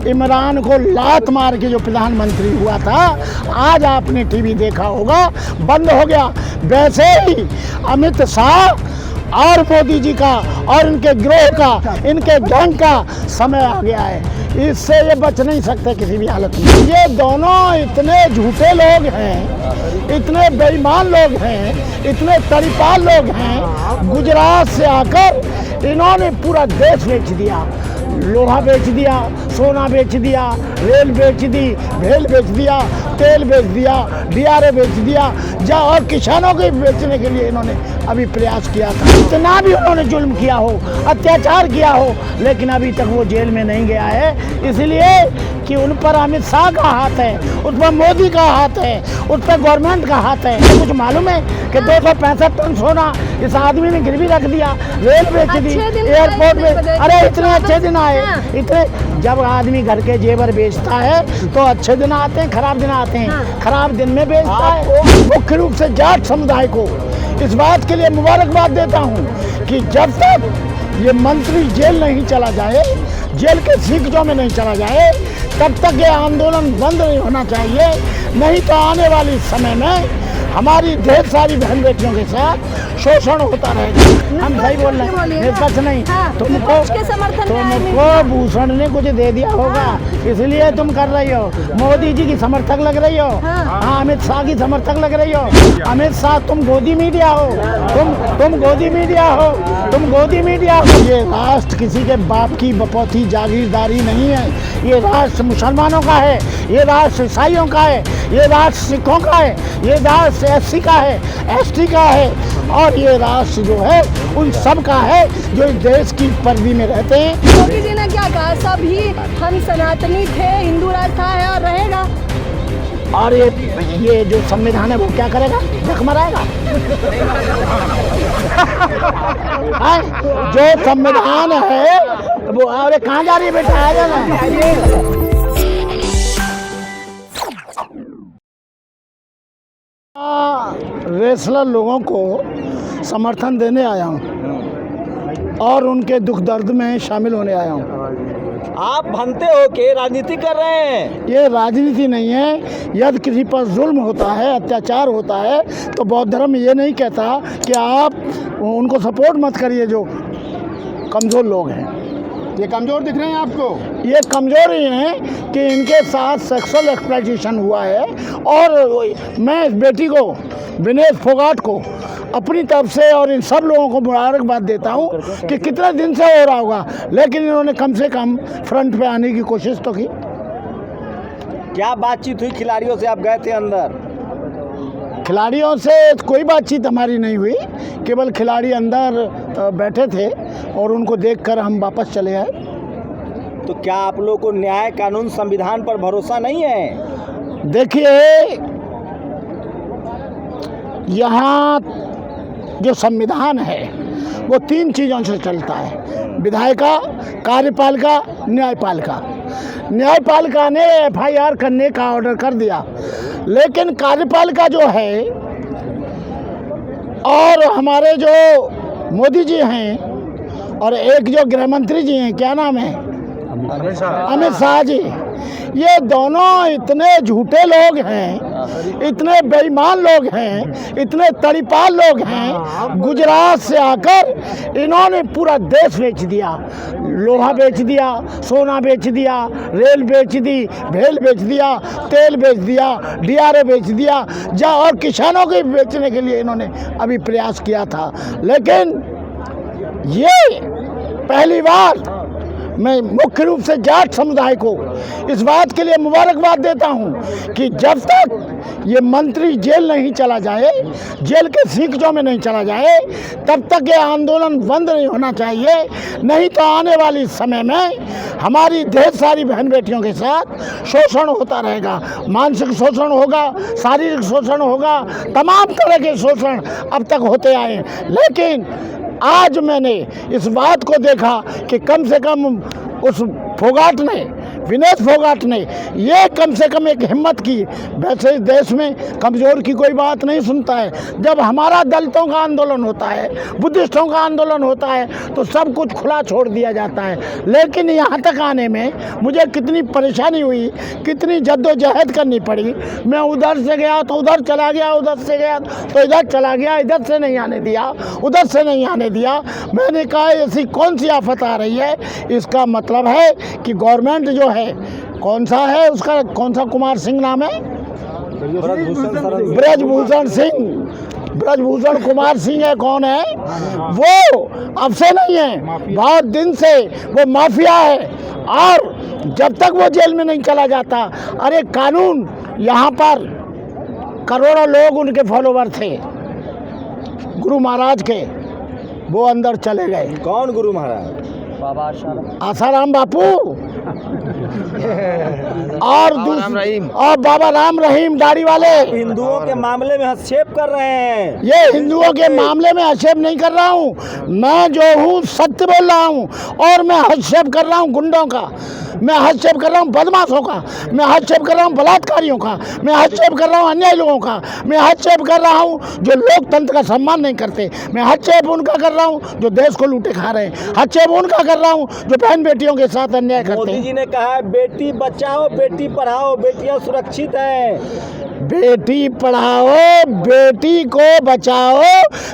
इमरान को लात मार के जो प्रधानमंत्री हुआ था, आज आपने टीवी देखा होगा, बंद हो गया। वैसे ही अमित शाह और मोदी जी का और इनके गिरोह का, इनके गैंग का समय आ गया है। इससे ये बच नहीं सकते किसी भी हालत में। ये दोनों इतने झूठे लोग हैं, इतने बेईमान लोग हैं, इतने तड़ीपार लोग हैं। गुजरात से आकर इन्होंने पूरा देश बेच दिया, लोहा बेच दिया, सोना बेच दिया, रेल बेच दी, भेल बेच दिया, तेल बेच दिया, DRA बेच दिया, और किसानों के बेचने के लिए इन्होंने अभी प्रयास किया था। इतना भी उन्होंने जुल्म किया हो, अत्याचार किया हो, लेकिन अभी तक वो जेल में नहीं गया है, इसलिए कि उन पर अमित शाह का हाथ है, उस पर मोदी का हाथ है, उस पर गवर्नमेंट का हाथ है। कुछ मालूम है कि 265 टन सोना इस आदमी ने गिरवी रख दिया, रेल बेच दी, एयरपोर्ट में। अरे इतने अच्छे दिन आए, इतने। जब आदमी घर के जेवर बेचता है तो अच्छे दिन आते हैं, खराब दिन आते हैं। खराब दिन में बेचता है। मुख्य रूप से जाट समुदाय को इस बात के लिए मुबारकबाद देता हूँ कि जब तक ये मंत्री जेल नहीं चला जाए, जेल के सीखजों में नहीं चला जाए, तब तक ये आंदोलन बंद नहीं होना चाहिए। नहीं तो आने वाले समय में हमारी ढेर सारी बहन बेटियों के साथ शोषण होता रहेगा। हम सही बोल रहे हैं, निष्पक्ष नहीं। तुमको भूषण ने कुछ दे दिया होगा, इसलिए तुम कर रही हो। मोदी जी की समर्थक लग रही हो। हाँ, अमित शाह की समर्थक लग रही हो। अमित शाह तुम गोदी मीडिया हो, तुम गोदी मीडिया हो, तुम गोदी मीडिया हो। ये राष्ट्र किसी के बाप की बपौती जागीरदारी नहीं है। ये राष्ट्र मुसलमानों का है, ये राष्ट्र ईसाइयों का है, ये राष्ट्र सिखों का है, ये राष्ट्र SC का है, ST का है, और ये राष्ट्र जो है उन सब का है जो इस देश की परदी में रहते हैं। मोदी जी ने क्या कहा? सभी हम सनातनी थे, हिंदू राष्ट्र था है और रहेगा। और ये जो संविधान है वो क्या करेगा? जख मराएगा। जो संविधान है वो, अरे कहाँ जा रही है बेटा? आ जाना। रेसलर लोगों को समर्थन देने आया हूँ और उनके दुख दर्द में शामिल होने आया हूँ। आप भनते हो कि राजनीति कर रहे हैं? ये राजनीति नहीं है। यदि किसी पर जुल्म होता है, अत्याचार होता है, तो बौद्ध धर्म ये नहीं कहता कि आप उनको सपोर्ट मत करिए जो कमज़ोर लोग हैं। ये कमज़ोर दिख रहे हैं आपको? ये कमज़ोर ही हैं कि इनके साथ सेक्सुअल एक्सप्लॉयटेशन हुआ है। और मैं इस बेटी को, विनेश फोगाट को, अपनी तरफ से और इन सब लोगों को मुबारकबाद देता हूँ कि कितने दिन से हो रहा होगा, लेकिन इन्होंने कम से कम फ्रंट पे आने की कोशिश तो की। क्या बातचीत हुई खिलाड़ियों से? आप गए थे अंदर? खिलाड़ियों से कोई बातचीत हमारी नहीं हुई, केवल खिलाड़ी अंदर बैठे थे और उनको देखकर हम वापस चले आए। तो क्या आप लोगों को न्याय, कानून, संविधान पर भरोसा नहीं है? देखिए, यहाँ जो संविधान है वो 3 चीज़ों से चलता है: विधायिका, कार्यपालिका, न्यायपालिका। न्यायपालिका ने FIR करने का ऑर्डर कर दिया, लेकिन कार्यपालिका जो है और हमारे जो मोदी जी हैं और एक जो गृह मंत्री जी हैं, क्या नाम है? अमित शाह जी। ये दोनों इतने झूठे लोग हैं, इतने बेईमान लोग हैं, इतने तड़ीपार लोग हैं। गुजरात से आकर इन्होंने पूरा देश बेच दिया, लोहा बेच दिया, सोना बेच दिया, रेल बेच दी, भेल बेच दिया, तेल बेच दिया, DRA बेच दिया, और किसानों के बेचने के लिए इन्होंने अभी प्रयास किया था। लेकिन ये पहली बार मैं मुख्य रूप से जाट समुदाय को इस बात के लिए मुबारकबाद देता हूं कि जब तक ये मंत्री जेल नहीं चला जाए, जेल के सीखजों में नहीं चला जाए, तब तक ये आंदोलन बंद नहीं होना चाहिए। नहीं तो आने वाले समय में हमारी ढेर सारी बहन बेटियों के साथ शोषण होता रहेगा। मानसिक शोषण होगा, शारीरिक शोषण होगा, तमाम तरह के शोषण अब तक होते आए। लेकिन आज मैंने इस बात को देखा कि कम से कम उस फोगाट ने विनेश फोगाट ने ये कम से कम एक हिम्मत की। वैसे इस देश में कमज़ोर की कोई बात नहीं सुनता है। जब हमारा दलितों का आंदोलन होता है, बुद्धिस्टों का आंदोलन होता है, तो सब कुछ खुला छोड़ दिया जाता है। लेकिन यहाँ तक आने में मुझे कितनी परेशानी हुई, कितनी जद्दोजहद करनी पड़ी। मैं उधर से गया तो उधर चला गया, उधर से गया तो इधर चला गया, इधर से नहीं आने दिया, उधर से नहीं आने दिया। मैंने कहा ऐसी कौन सी आफत आ रही है? इसका मतलब है कि गवर्नमेंट जो है, कौन सा है उसका, कौन सा कुमार सिंह नाम है, ब्रजभूषण सिंह, ब्रजभूषण कुमार सिंह है, कौन है वो? अब से नहीं है, बहुत दिन से वो माफिया है। और जब तक वो जेल में नहीं चला जाता, अरे कानून, यहाँ पर करोड़ों लोग उनके फॉलोवर थे गुरु महाराज के, वो अंदर चले गए। कौन गुरु महाराज? आसाराम बापू और बाबा राम रहीम दाढ़ी वाले। हिंदुओं के मामले में हस्तक्षेप कर रहे हैं। ये हिंदुओं के मामले में हस्तक्षेप नहीं कर रहा हूँ, मैं जो हूँ सत्य बोल रहा हूँ। और मैं हस्तक्षेप कर रहा हूँ गुंडों का, मैं हस्तक्षेप कर रहा हूँ बदमाशों का, मैं हस्तक्षेप कर रहा हूँ बलात्कारियों का, मैं हस्तक्षेप कर रहा हूँ अन्यायी लोगों का, मैं हस्तक्षेप कर रहा हूँ जो लोकतंत्र का सम्मान नहीं करते, मैं हस्तक्षेप उनका कर रहा हूँ जो देश को लूटे खा रहे हैं, हस्तक्षेप उनका कर रहा हूँ जो बहन बेटियों के साथ अन्याय करते मोदी हैं। जी ने कहा है बेटी बचाओ बेटी पढ़ाओ, बेटियां सुरक्षित हैं। बेटी पढ़ाओ बेटी को बचाओ,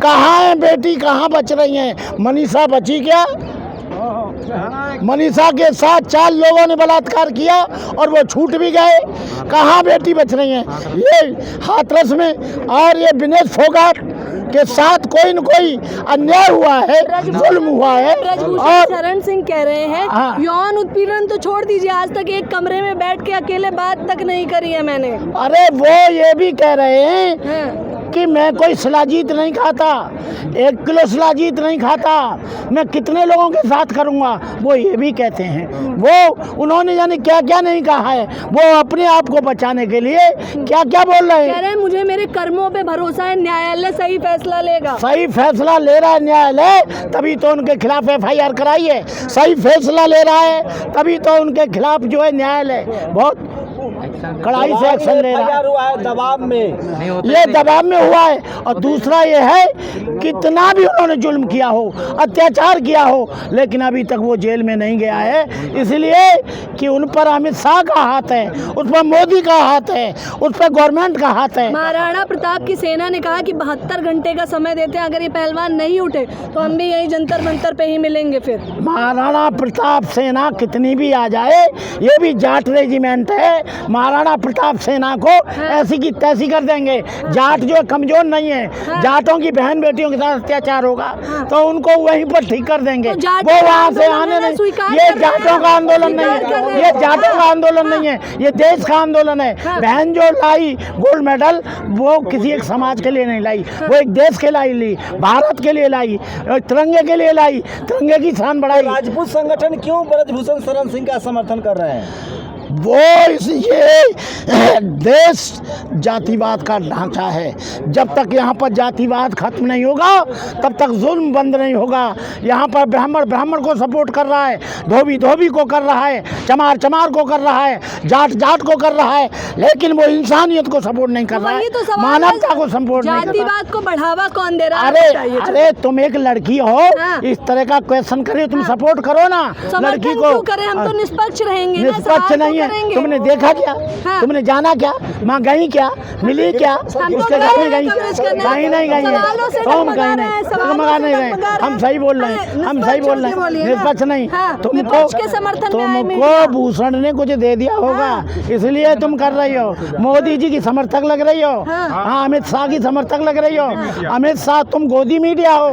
कहाँ है बेटी, कहाँ बच रही हैं? मनीषा बची क्या? मनीषा के साथ 4 लोगों ने बलात्कार किया और वो छूट भी गए, कहाँ बेटी बच रही हैं? ये हाथरस में और ये विनेश फोगाट के साथ कोई न कोई अन्याय हुआ है, जुल्म हुआ है। ब्रजभूषण शरण सिंह कह रहे हैं हाँ। यौन उत्पीड़न तो छोड़ दीजिए, आज तक एक कमरे में बैठ के अकेले बात तक नहीं करी है मैंने। अरे वो ये भी कह रहे हैं हाँ। कि मैं कोई शिलाजीत नहीं खाता, 1 किलो शिलाजीत नहीं खाता, मैं कितने लोगों के साथ करूंगा, वो ये भी कहते हैं। वो उन्होंने यानी क्या क्या नहीं कहा है, वो अपने आप को बचाने के लिए क्या क्या बोल रहे कह हैं। रहे हैं मुझे मेरे कर्मों पे भरोसा है, न्यायालय सही फैसला लेगा। सही फैसला ले रहा है न्यायालय, तभी तो उनके खिलाफ FIR कराई है। सही फैसला ले रहा है तभी तो उनके खिलाफ जो है न्यायालय बहुत कड़ाई से एक्शन ले रहा हुआ है, दबाव में, ये दबाव में हुआ है। और दूसरा ये है कितना भी उन्होंने जुल्म किया हो, अत्याचार किया हो, लेकिन अभी तक वो जेल में नहीं गया है, इसलिए कि उन पर अमित शाह का हाथ है, उस पर मोदी का हाथ है, उस पर गवर्नमेंट का हाथ है। महाराणा प्रताप की सेना ने कहा कि 72 घंटे का समय देते हैं, अगर ये पहलवान नहीं उठे तो हम भी यही जंतर मंतर पे ही मिलेंगे। फिर महाराणा प्रताप सेना कितनी भी आ जाए, ये भी जाट रेजिमेंट है, महाराणा प्रताप सेना को ऐसी की तैसी कर देंगे। जाट जो कमजोर नहीं है, जाटों की बहन बेटियों के साथ अत्याचार होगा तो उनको वहीं पर ठीक कर देंगे, वो वहाँ से आने नहीं। ये जाटों का आंदोलन नहीं है, ये जाटों का आंदोलन नहीं है, ये देश का आंदोलन है। बहन जो लाई गोल्ड मेडल, वो किसी एक समाज के लिए नहीं लाई, वो एक देश के लिए ली, भारत के लिए लाई, तिरंगे के लिए लाई, तिरंगे की शान बढ़ाई। राजपूत संगठन क्यों ब्रजभूषण शरण सिंह का समर्थन कर रहे हैं? वो ये देश जातिवाद का ढांचा है। जब तक यहाँ पर जातिवाद खत्म नहीं होगा तब तक जुल्म बंद नहीं होगा। यहाँ पर ब्राह्मण को सपोर्ट कर रहा है, धोबी को कर रहा है, चमार को कर रहा है, जाट को कर रहा है, लेकिन वो इंसानियत को सपोर्ट नहीं कर रहा है, मानवता को सपोर्ट नहीं कर रहा। जातिवाद को बढ़ावा कौन दे रहा है? अरे तुम एक लड़की हो, इस तरह का क्वेश्चन करे, तुम सपोर्ट करो ना लड़की को। करें हम तो निष्पक्ष रहेंगे, निष्पक्ष नहीं है। तुमने देखा क्या? तुमने जाना क्या? माँ गई क्या? मिली क्या? उसके घर में गई? कहीं नहीं गई है, तुम कहीं नहीं रहे। हम सही बोल रहे हैं, हम सही बोल रहे हैं, निष्पक्ष नहीं। तुमको भूषण ने कुछ दे दिया होगा, इसलिए तुम कर रही हो। मोदी जी की समर्थक लग रही हो, हाँ अमित शाह की समर्थक लग रही हो। अमित शाह तुम गोदी मीडिया हो,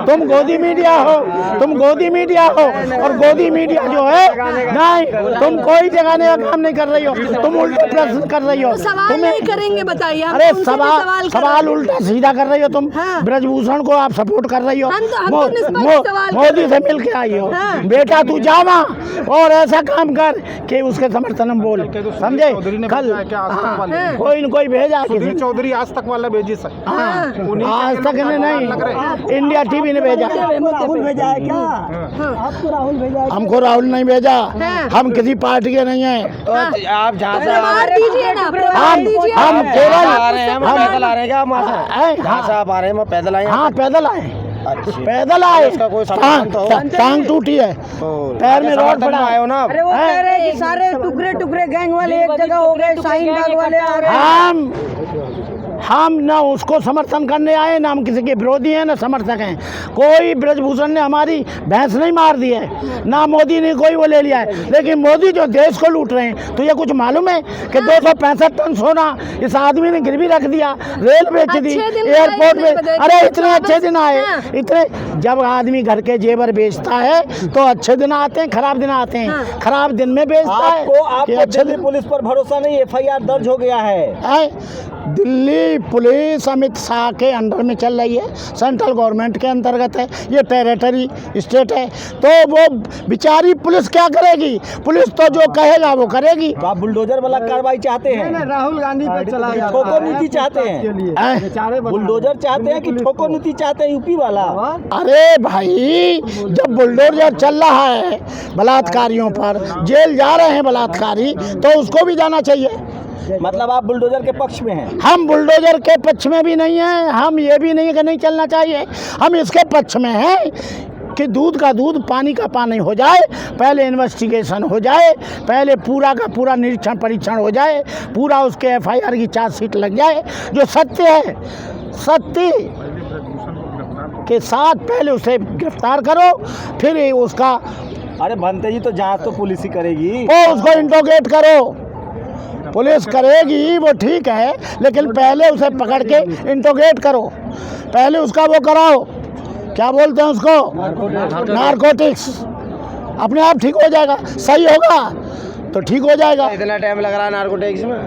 तुम गोदी मीडिया हो, तुम गोदी मीडिया हो। और गोदी मीडिया जो है नहीं, तुम कोई जगाने का काम नहीं कर रही हो, तुम उल्टे प्रश्न कर रही हो। तो सवाल नहीं करेंगे, बताइए। हम अरे उनसे भी कर सवाल रहे हैं। उल्टा सीधा कर रही हो तुम। हाँ। ब्रजभूषण को आप सपोर्ट कर रही हो, हम तो निष्पक्ष सवाल कर मोदी से मिल के आई हो। हाँ। बेटा तू जा वहाँ और ऐसा काम कर कि उसके समर्थन में बोल, समझे। चौधरी ने कल भेजा है क्या आज तक वाले? हाँ। कोई न कोई भेजा सुधीर किसी। चौधरी आज तक वाला भेजी सर। हाँ, उन्हीं के आज तक ने लग रहे नहीं, इंडिया टीवी ने भेजा। राहुल भेजा है क्या? आपको राहुल भेजा है? हमको राहुल नहीं भेजा, हाँ। हम किसी पार्टी के नहीं हैं। तो आप जहाँ से प्रमाण दीजिए ना, प्रमाण हम दीजिए। हम केवल आ रहे हैं, हम पैदल आ रहे हैं क्या? हम वहाँ से जहाँ से आप आ रहे हैं, हम पैदल आए हैं? हाँ पैदल आए, अच्छा। पैदल आए। इसका कोई समर्थन तो हो? टांग टूटी है, तो पैर में रॉड समर्थन पड़ा में आए हो ना आप? अरे वो कह रहे हैं कि सारे टुकड़े टुकड़े गैंग वाले एक जगह हो गए, शाहीन बाग वाले आ रहे हैं। हम न उसको समर्थन करने आए, ना हम किसी के विरोधी हैं, ना समर्थक हैं। कोई ब्रजभूषण ने हमारी भैंस नहीं मार दी है, ना मोदी ने कोई वो ले लिया है। लेकिन मोदी जो देश को लूट रहे हैं, तो ये कुछ मालूम है कि 265 टन सोना इस आदमी ने गिरवी रख दिया, रेल बेच दी, अच्छे दिन एयरपोर्ट आए, में। इतने अरे इतने अच्छे दिन आए, हाँ। इतने। जब आदमी घर के जेवर बेचता है तो अच्छे दिन आते हैं, खराब दिन आते हैं। हाँ। खराब दिन में बेचता है आपको कि आपको अच्छे दिल्ली पुलिस पर भरोसा नहीं? FIR दर्ज हो गया है। दिल्ली पुलिस अमित शाह के अंडर में चल रही है, सेंट्रल गवर्नमेंट के अंतर्गत है, ये टेरिटरी स्टेट है। तो वो बेचारी पुलिस क्या करेगी? पुलिस तो जो कहेगा वो करेगी। तो आप बुलडोजर वाला कार्रवाई चाहते हैं? राहुल गांधी पे चला ठोको नीति चाहते हैं? बुलडोजर चाहते हैं कि ठोको नीति चाहते हैं यूपी वाला? अरे भाई, जब बुलडोजर चल रहा है बलात्कारियों पर, जेल जा रहे हैं बलात्कारी, तो उसको भी जाना चाहिए। मतलब आप बुलडोजर के पक्ष में हैं? हम बुलडोजर के पक्ष में भी नहीं हैं, हम ये भी नहीं कि नहीं चलना चाहिए। हम इसके पक्ष में हैं कि दूध का दूध पानी का पानी हो जाए, पहले इन्वेस्टिगेशन हो जाए, पहले पूरा का पूरा निरीक्षण परीक्षण हो जाए, पूरा उसके FIR की चार्जशीट लग जाए। जो सत्य है, सत्य के साथ पहले उसे गिरफ्तार करो, फिर उसका अरे भंते जी, तो जांच तो पुलिस ही करेगी। उसको इंट्रोगेट करो। पुलिस करेगी वो ठीक है, लेकिन पहले उसे पकड़ के इंट्रोगेट करो, पहले उसका वो कराओ, क्या बोलते हैं उसको, नारकोटिक्स। अपने आप ठीक हो जाएगा, सही होगा तो ठीक हो जाएगा। इतना टाइम लग रहा है नारकोटिक्स में?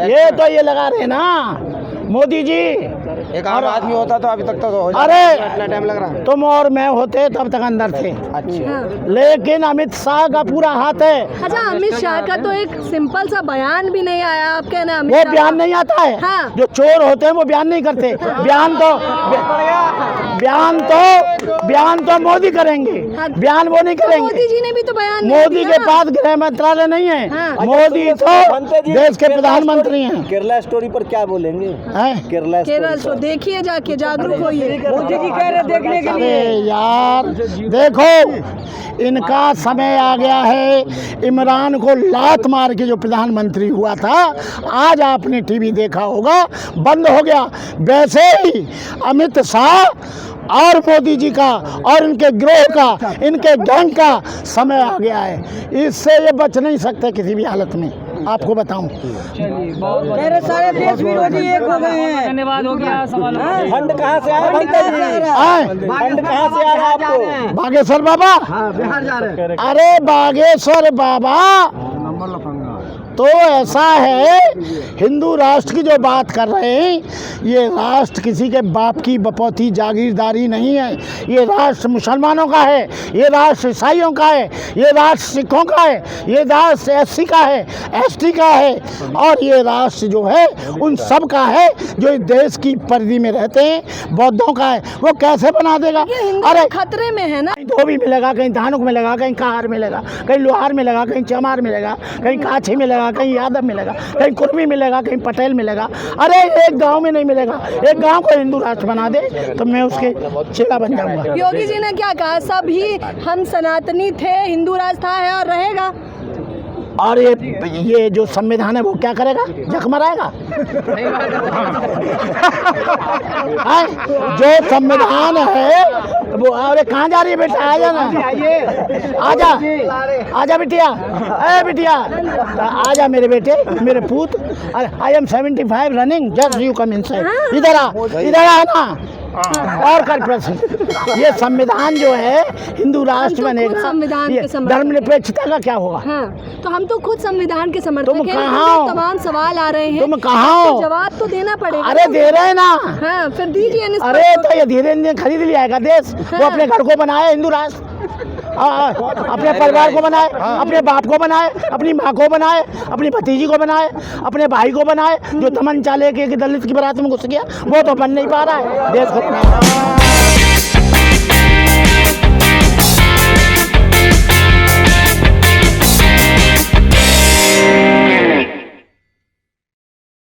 ये तो ये लगा रहे ना मोदी जी। एक आम आदमी होता तो अभी तक तो हो जाता, अरे इतना टाइम लग रहा है। तुम और मैं होते तब तक अंदर थे, अच्छा, लेकिन अमित शाह का पूरा हाथ है। अच्छा, अमित शाह का तो एक सिंपल सा बयान भी नहीं आया। आप कहना अमित वो शाह बयान नहीं आता है। हाँ। जो चोर होते हैं वो बयान नहीं करते। बयान तो मोदी करेंगे, हाँ। बयान वो नहीं तो करेंगे। मोदी जी ने भी तो बयान नहीं मोदी दिया के ना। पास गृह मंत्रालय नहीं है। हाँ। मोदी तो भंते जी, देश के केरला प्रधानमंत्री स्टोरी- हैं। केरला स्टोरी पर क्या बोलेंगे? हैं? केरला केरल स्टोरी तो देखिए, जाके जागरूक होइए। मोदी जी कह रहे देखने के लिए। अरे यार देखो, इनका समय आ गया है। इमरान को लात मार के जो प्रधानमंत्री हुआ था, आज आपने टीवी देखा होगा, बंद हो गया। वैसे ही अमित शाह और मोदी जी का और इनके गिरोह का, इनके गैंग का समय आ गया है। इससे ये बच नहीं सकते किसी भी हालत में, आपको बताऊं। कह रहे सारे देश विरोधी एक हो गए हैं। धन्यवाद, हो गया सवाल। फंड कहाँ से आया भंते जी? आए फंड कहाँ से आया आपको? बागेश्वर बाबा, बिहार जा रहे हैं। अरे बागेश्वर बाबा, तो ऐसा है, हिंदू राष्ट्र की जो बात कर रहे हैं, ये राष्ट्र किसी के बाप की बपौती जागीरदारी नहीं है। ये राष्ट्र मुसलमानों का है, ये राष्ट्र ईसाइयों का है, ये राष्ट्र सिखों का है, ये राष्ट्र SC का है, ST का है, और ये राष्ट्र जो है उन सब का है जो इस देश की परिधि में रहते हैं। बौद्धों का है, वो कैसे बना देगा? ये हिंदू अरे खतरे में है ना। कहीं धोबी मिलेगा, कहीं धानुक मिलेगा, कहीं कहार मिलेगा, कहीं लोहार मिलेगा, कहीं चमार मिलेगा, कहीं काछी मिलेगा, कहीं यादव मिलेगा, कहीं कुर्मी मिलेगा, कहीं पटेल मिलेगा। अरे एक गांव में नहीं मिलेगा। एक गांव को हिंदू राष्ट्र बना दे तो मैं उसके चेला बन जाऊंगा। योगी जी ने क्या कहा? सभी हम सनातनी थे, हिंदू राष्ट्र था, है और रहेगा। और ये जो संविधान है वो क्या करेगा? जख मराएगा। हैं? जो संविधान है वो, अरे कहाँ जा रही है बेटा? आजा ना, आजा, आजा बिटिया, अरे बिटिया, आजा मेरे बेटे, मेरे पूत। I am 75 running, just you come inside. इधर आ ना, और कर प्रश्न, ये संविधान जो है हिंदू राष्ट्र हम तो खुद बनेगा, संविधान ये के समर्थक धर्मनिरपेक्षता का क्या होगा? हाँ, तो हम तो खुद संविधान के समर्थक तुम हैं। कहाँ हो? तमाम सवाल आ रहे हैं, तुम कहाँ हो? तो जवाब तो देना पड़ेगा। अरे दे रहे हैं ना। हाँ, फिर दीजिए निष्पक्ष अरे तो ये धीरे धीरे खरीद लिया है देश, वो अपने घर को बनाए हिंदू राष्ट्र, अपने परिवार को बनाए, अपने बाप को बनाए, अपनी माँ को बनाए, अपनी भतीजी को बनाए, अपने भाई को बनाए। जो तमंचा लेके कि दलित की बारात में घुस गया वो तो बन नहीं पा रहा है, देश को बनाए।